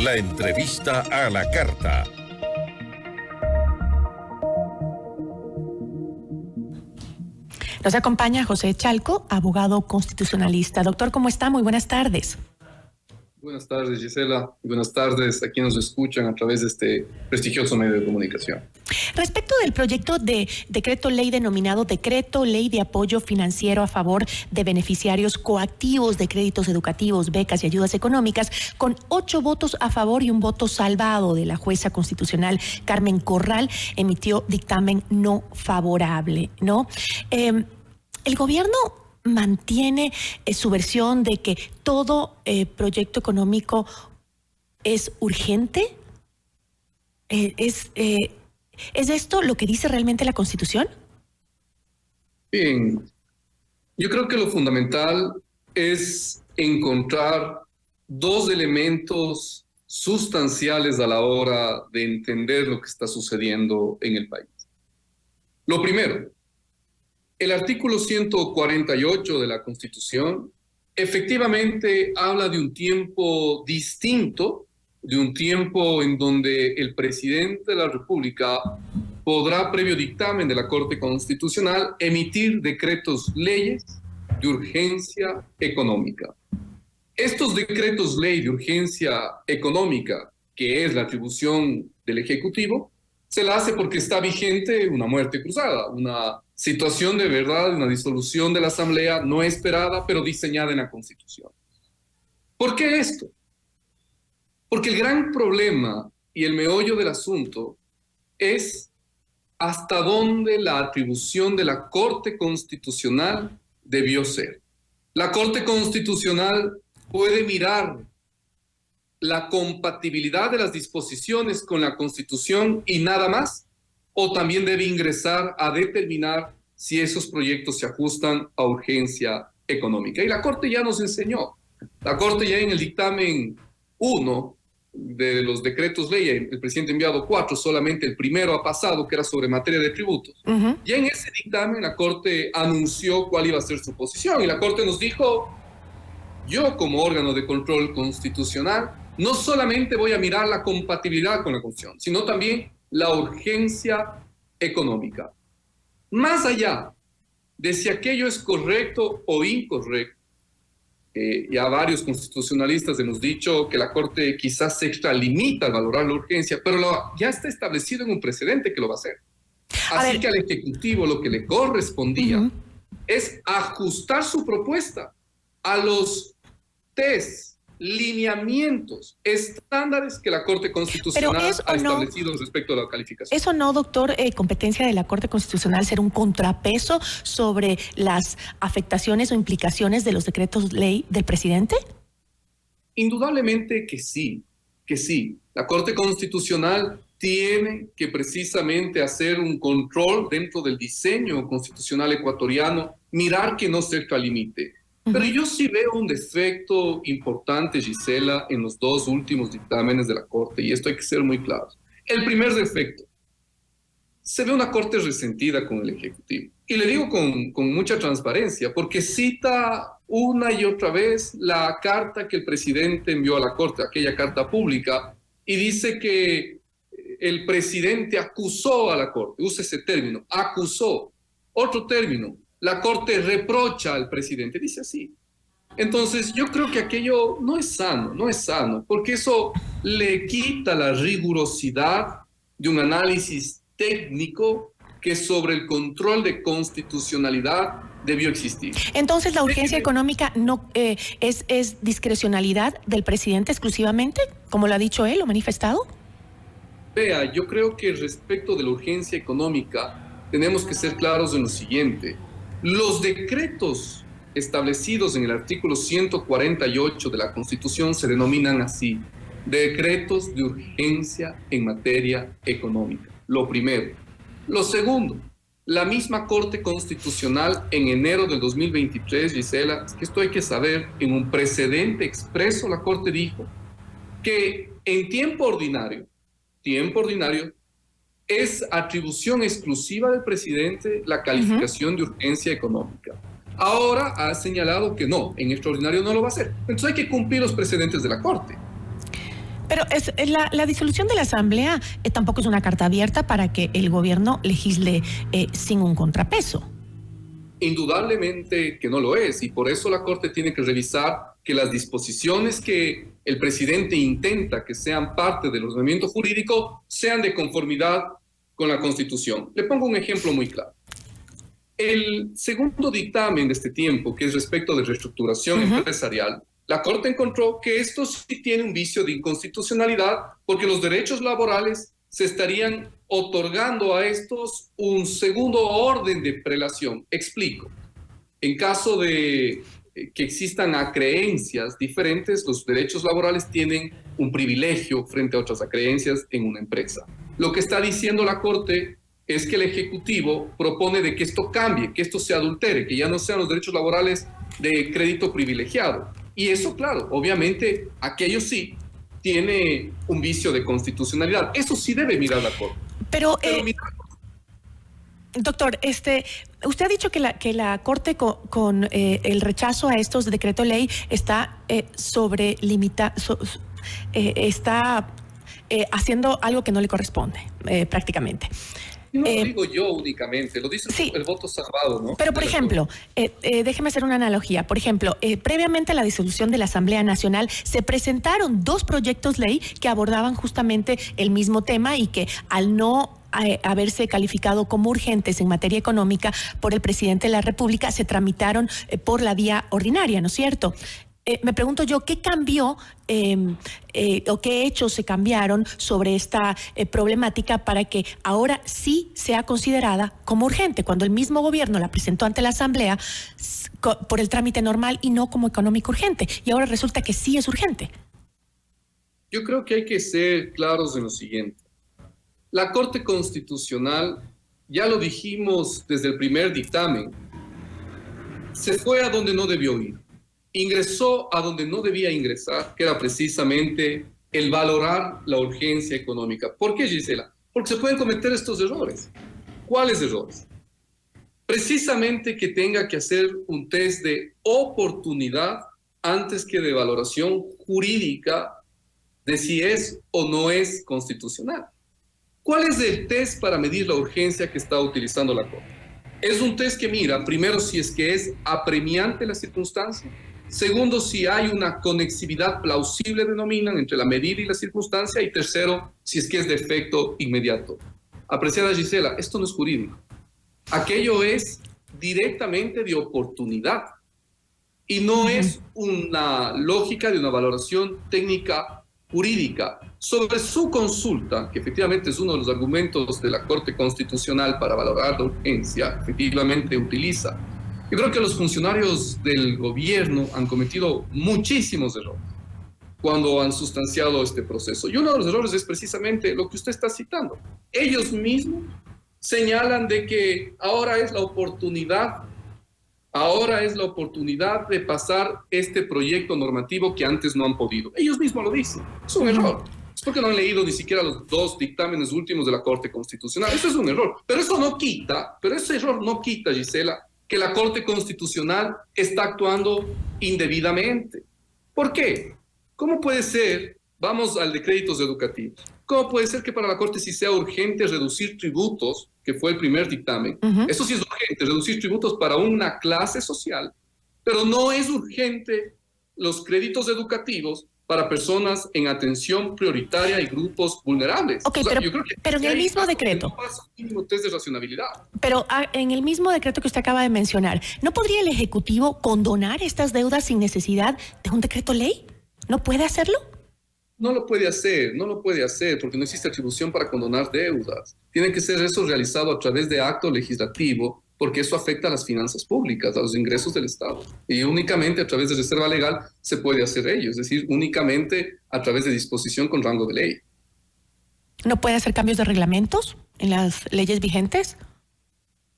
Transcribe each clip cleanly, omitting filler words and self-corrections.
La entrevista a la carta. Nos acompaña José Chalco, abogado constitucionalista. Doctor, ¿cómo está? Muy buenas tardes. Buenas tardes, Gisela. Buenas tardes a quienes nos escuchan a través de este prestigioso medio de comunicación. Respecto del proyecto de decreto ley denominado Decreto Ley de Apoyo Financiero a favor de beneficiarios coactivos de créditos educativos, becas y ayudas económicas, con 8 votos a favor y un voto salvado de la jueza constitucional Carmen Corral, emitió dictamen no favorable, ¿no? El gobierno mantiene su versión de que todo proyecto económico es urgente. ¿Es esto lo que dice realmente la Constitución? Bien, yo creo que lo fundamental es encontrar dos elementos sustanciales a la hora de entender lo que está sucediendo en el país. Lo primero, el artículo 148 de la Constitución efectivamente habla de un tiempo distinto, de un tiempo en donde el presidente de la República podrá, previo dictamen de la Corte Constitucional, emitir decretos leyes de urgencia económica. Estos decretos ley de urgencia económica, que es la atribución del Ejecutivo, se la hace porque está vigente una muerte cruzada, una situación de verdad, una disolución de la Asamblea no esperada, pero diseñada en la Constitución. ¿Por qué esto? Porque el gran problema y el meollo del asunto es hasta dónde la atribución de la Corte Constitucional debió ser. La Corte Constitucional puede mirar la compatibilidad de las disposiciones con la Constitución y nada más, o también debe ingresar a determinar si esos proyectos se ajustan a urgencia económica. Y la Corte ya nos enseñó. La Corte ya en el dictamen 1 de los decretos ley, el presidente ha enviado 4, solamente el primero ha pasado, que era sobre materia de tributos. Ya en ese dictamen la Corte anunció cuál iba a ser su posición y la Corte nos dijo: yo como órgano de control constitucional no solamente voy a mirar la compatibilidad con la Constitución, sino también la urgencia económica. Más allá de si aquello es correcto o incorrecto, ya varios constitucionalistas hemos dicho que la Corte quizás se extralimita al valorar la urgencia, pero ya está establecido en un precedente que lo va a hacer. Así que al Ejecutivo lo que le correspondía es ajustar su propuesta a los test, lineamientos, estándares que la Corte Constitucional ha establecido respecto a la calificación. ¿Eso no, doctor, competencia de la Corte Constitucional ser un contrapeso sobre las afectaciones o implicaciones de los decretos ley del presidente? Indudablemente que sí, que sí. La Corte Constitucional tiene que precisamente hacer un control dentro del diseño constitucional ecuatoriano, mirar que no se extralimite. Pero yo sí veo un defecto importante, Gisela, en los dos últimos dictámenes de la Corte, y esto hay que ser muy claros. El primer defecto, se ve una Corte resentida con el Ejecutivo. Y le digo con mucha transparencia, porque cita una y otra vez la carta que el presidente envió a la Corte, aquella carta pública, y dice que el presidente acusó a la Corte, usa ese término, acusó. Otro término, la Corte reprocha al presidente, dice así. Entonces, yo creo que aquello no es sano, porque eso le quita la rigurosidad de un análisis técnico que sobre el control de constitucionalidad debió existir. Entonces, ¿la urgencia económica no es discrecionalidad del presidente exclusivamente, como lo ha dicho él o manifestado? Vea, yo creo que respecto de la urgencia económica tenemos que ser claros en lo siguiente. Los decretos establecidos en el artículo 148 de la Constitución se denominan así: decretos de urgencia en materia económica. Lo primero. Lo segundo, la misma Corte Constitucional en enero del 2023, Gisela, que esto hay que saber, en un precedente expreso la Corte dijo que en tiempo ordinario, es atribución exclusiva del presidente la calificación de urgencia económica. Ahora ha señalado que no, en extraordinario no lo va a hacer. Entonces hay que cumplir los precedentes de la Corte. Pero la disolución de la Asamblea tampoco es una carta abierta para que el gobierno legisle sin un contrapeso. Indudablemente que no lo es, y por eso la Corte tiene que revisar que las disposiciones que el presidente intenta que sean parte del ordenamiento jurídico sean de conformidad con la Constitución. Le pongo un ejemplo muy claro. El segundo dictamen de este tiempo, que es respecto de reestructuración empresarial, la Corte encontró que esto sí tiene un vicio de inconstitucionalidad porque los derechos laborales se estarían otorgando a estos un segundo orden de prelación. Explico. En caso de que existan acreencias diferentes, los derechos laborales tienen un privilegio frente a otras acreencias en una empresa. Lo que está diciendo la Corte es que el Ejecutivo propone de que esto cambie, que esto se adultere, que ya no sean los derechos laborales de crédito privilegiado. Y eso, claro, obviamente, aquello sí tiene un vicio de constitucionalidad. Eso sí debe mirar la Corte. Pero doctor, usted ha dicho que la Corte con el rechazo a estos decreto ley está está haciendo algo que no le corresponde, prácticamente. No lo digo yo únicamente, lo dice el voto salvado, ¿no? Pero, por ejemplo, déjeme hacer una analogía. Por ejemplo, previamente a la disolución de la Asamblea Nacional, se presentaron 2 proyectos ley que abordaban justamente el mismo tema y que al no haberse calificado como urgentes en materia económica por el presidente de la República, se tramitaron por la vía ordinaria, ¿no es cierto? Me pregunto yo, ¿qué cambió o qué hechos se cambiaron sobre esta problemática para que ahora sí sea considerada como urgente, cuando el mismo gobierno la presentó ante la Asamblea por el trámite normal y no como económico urgente? Y ahora resulta que sí es urgente. Yo creo que hay que ser claros en lo siguiente. La Corte Constitucional, ya lo dijimos desde el primer dictamen, se fue a donde no debió ir. Ingresó a donde no debía ingresar, que era precisamente el valorar la urgencia económica. ¿Por qué, Gisela? Porque se pueden cometer estos errores. ¿Cuáles errores? Precisamente que tenga que hacer un test de oportunidad antes que de valoración jurídica de si es o no es constitucional. ¿Cuál es el test para medir la urgencia que está utilizando la Corte? Es un test que mira, primero, si es que es apremiante la circunstancia. Segundo, si hay una conexividad plausible, denominan, entre la medida y la circunstancia. Y tercero, si es que es de efecto inmediato. Apreciada Gisela, esto no es jurídico. Aquello es directamente de oportunidad. Y no es una lógica de una valoración técnica jurídica. Sobre su consulta, que efectivamente es uno de los argumentos de la Corte Constitucional para valorar la urgencia, efectivamente utiliza. Yo creo que los funcionarios del gobierno han cometido muchísimos errores cuando han sustanciado este proceso. Y uno de los errores es precisamente lo que usted está citando. Ellos mismos señalan de que ahora es la oportunidad de pasar este proyecto normativo que antes no han podido. Ellos mismos lo dicen. Es un error. Es porque no han leído ni siquiera los 2 dictámenes últimos de la Corte Constitucional. Eso es un error. Pero ese error no quita, Gisela, que la Corte Constitucional está actuando indebidamente. ¿Por qué? ¿Cómo puede ser? Vamos al de créditos educativos. ¿Cómo puede ser que para la Corte sí sea urgente reducir tributos, que fue el primer dictamen? Eso sí es urgente, reducir tributos para una clase social, pero no es urgente los créditos educativos para personas en atención prioritaria y grupos vulnerables. Ok, pero en el mismo decreto. No pasa un mínimo test de racionalidad. Pero en el mismo decreto que usted acaba de mencionar, ¿no podría el Ejecutivo condonar estas deudas sin necesidad de un decreto ley? ¿No puede hacerlo? No lo puede hacer porque no existe atribución para condonar deudas. Tiene que ser eso realizado a través de acto legislativo, porque eso afecta a las finanzas públicas, a los ingresos del Estado. Y únicamente a través de reserva legal se puede hacer ello, es decir, únicamente a través de disposición con rango de ley. ¿No puede hacer cambios de reglamentos en las leyes vigentes?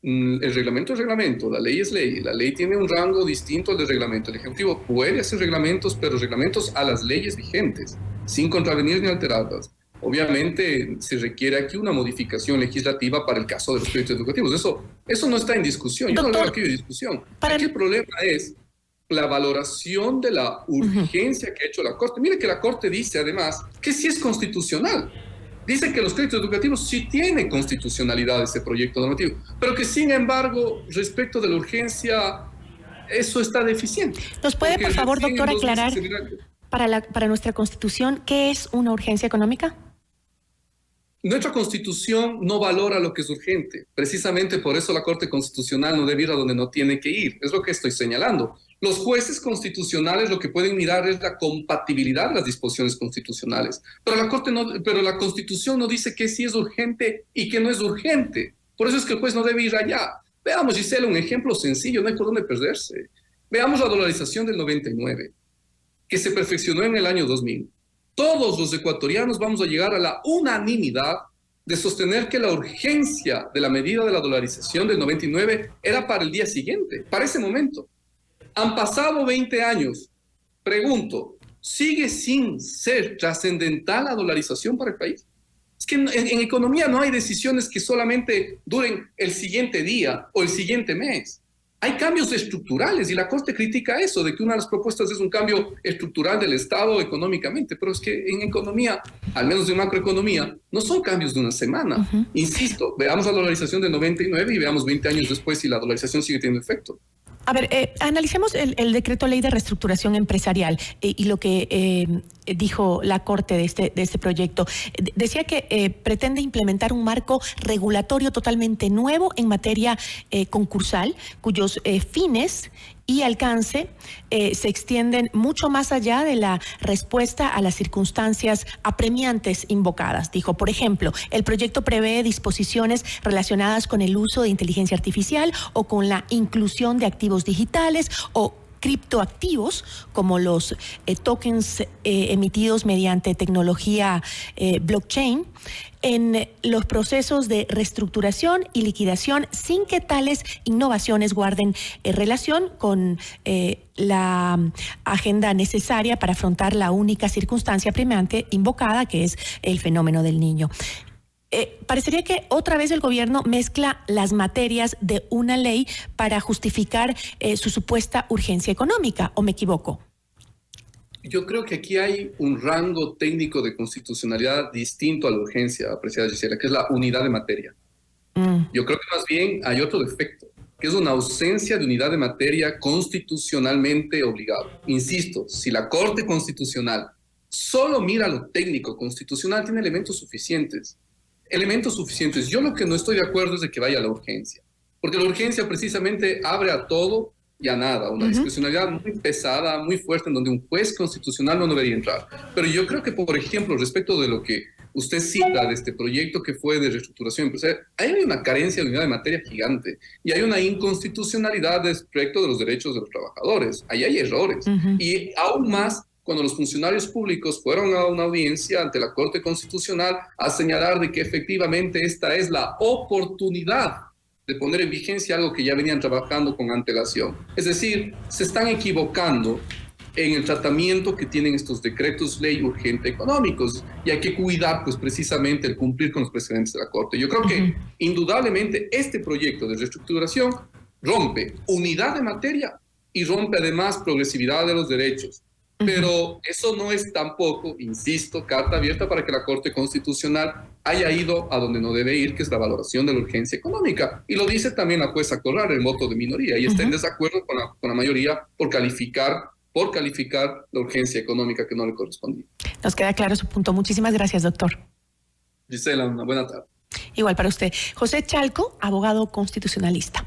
El reglamento es reglamento, la ley es ley. La ley tiene un rango distinto al del reglamento. El Ejecutivo puede hacer reglamentos, pero reglamentos a las leyes vigentes, sin contravenir ni alterarlas. Obviamente se requiere aquí una modificación legislativa para el caso de los créditos educativos. Eso no está en discusión. Yo no lo veo aquí de discusión. Aquí el problema es la valoración de la urgencia que ha hecho la Corte. Mire que la Corte dice además que sí es constitucional. Dice que los créditos educativos sí tienen constitucionalidad ese proyecto normativo, pero que sin embargo, respecto de la urgencia, eso está deficiente. ¿Nos puede, por favor, doctor, aclarar para nuestra Constitución qué es una urgencia económica? Nuestra Constitución no valora lo que es urgente. Precisamente por eso la Corte Constitucional no debe ir a donde no tiene que ir. Es lo que estoy señalando. Los jueces constitucionales lo que pueden mirar es la compatibilidad de las disposiciones constitucionales. Pero la Constitución no dice que sí es urgente y que no es urgente. Por eso es que el juez no debe ir allá. Veamos, Gisela, un ejemplo sencillo, no hay por dónde perderse. Veamos la dolarización del 99, que se perfeccionó en el año 2000. Todos los ecuatorianos vamos a llegar a la unanimidad de sostener que la urgencia de la medida de la dolarización del 99 era para el día siguiente, para ese momento. Han pasado 20 años. Pregunto, ¿sigue sin ser trascendental la dolarización para el país? Es que en economía no hay decisiones que solamente duren el siguiente día o el siguiente mes. Hay cambios estructurales y la Corte critica eso, de que una de las propuestas es un cambio estructural del Estado económicamente, pero es que en economía, al menos en macroeconomía, no son cambios de una semana. Insisto, veamos la dolarización del 99 y veamos 20 años después si la dolarización sigue teniendo efecto. A ver, analicemos el decreto ley de reestructuración empresarial y lo que dijo la Corte de este proyecto. Decía que pretende implementar un marco regulatorio totalmente nuevo en materia concursal, cuyos fines y alcance se extienden mucho más allá de la respuesta a las circunstancias apremiantes invocadas. Dijo, por ejemplo, el proyecto prevé disposiciones relacionadas con el uso de inteligencia artificial o con la inclusión de activos digitales o criptoactivos como los tokens emitidos mediante tecnología blockchain en los procesos de reestructuración y liquidación sin que tales innovaciones guarden relación con la agenda necesaria para afrontar la única circunstancia apremiante invocada, que es el fenómeno del Niño. Parecería que otra vez el gobierno mezcla las materias de una ley para justificar su supuesta urgencia económica, ¿o me equivoco? Yo creo que aquí hay un rango técnico de constitucionalidad distinto a la urgencia, apreciada Gisela, que es la unidad de materia. Yo creo que más bien hay otro defecto, que es una ausencia de unidad de materia constitucionalmente obligado. Insisto, si la Corte Constitucional solo mira lo técnico constitucional, tiene elementos suficientes. Yo lo que no estoy de acuerdo es de que vaya a la urgencia, porque la urgencia precisamente abre a todo y a nada, una discrecionalidad muy pesada, muy fuerte, en donde un juez constitucional no debería entrar. Pero yo creo que, por ejemplo, respecto de lo que usted cita de este proyecto que fue de reestructuración empresarial, hay una carencia de unidad de materia gigante y hay una inconstitucionalidad respecto de los derechos de los trabajadores. Ahí hay errores. Y aún más cuando los funcionarios públicos fueron a una audiencia ante la Corte Constitucional a señalar de que efectivamente esta es la oportunidad de poner en vigencia algo que ya venían trabajando con antelación. Es decir, se están equivocando en el tratamiento que tienen estos decretos ley urgente económicos y hay que cuidar pues precisamente el cumplir con los precedentes de la Corte. Yo creo que indudablemente este proyecto de reestructuración rompe unidad de materia y rompe además progresividad de los derechos. Pero eso no es tampoco, insisto, carta abierta para que la Corte Constitucional haya ido a donde no debe ir, que es la valoración de la urgencia económica. Y lo dice también la jueza Corral, el voto de minoría, y está en desacuerdo con la mayoría por calificar la urgencia económica que no le correspondía. Nos queda claro su punto. Muchísimas gracias, doctor. Gisela, una buena tarde. Igual para usted. José Chalco, abogado constitucionalista.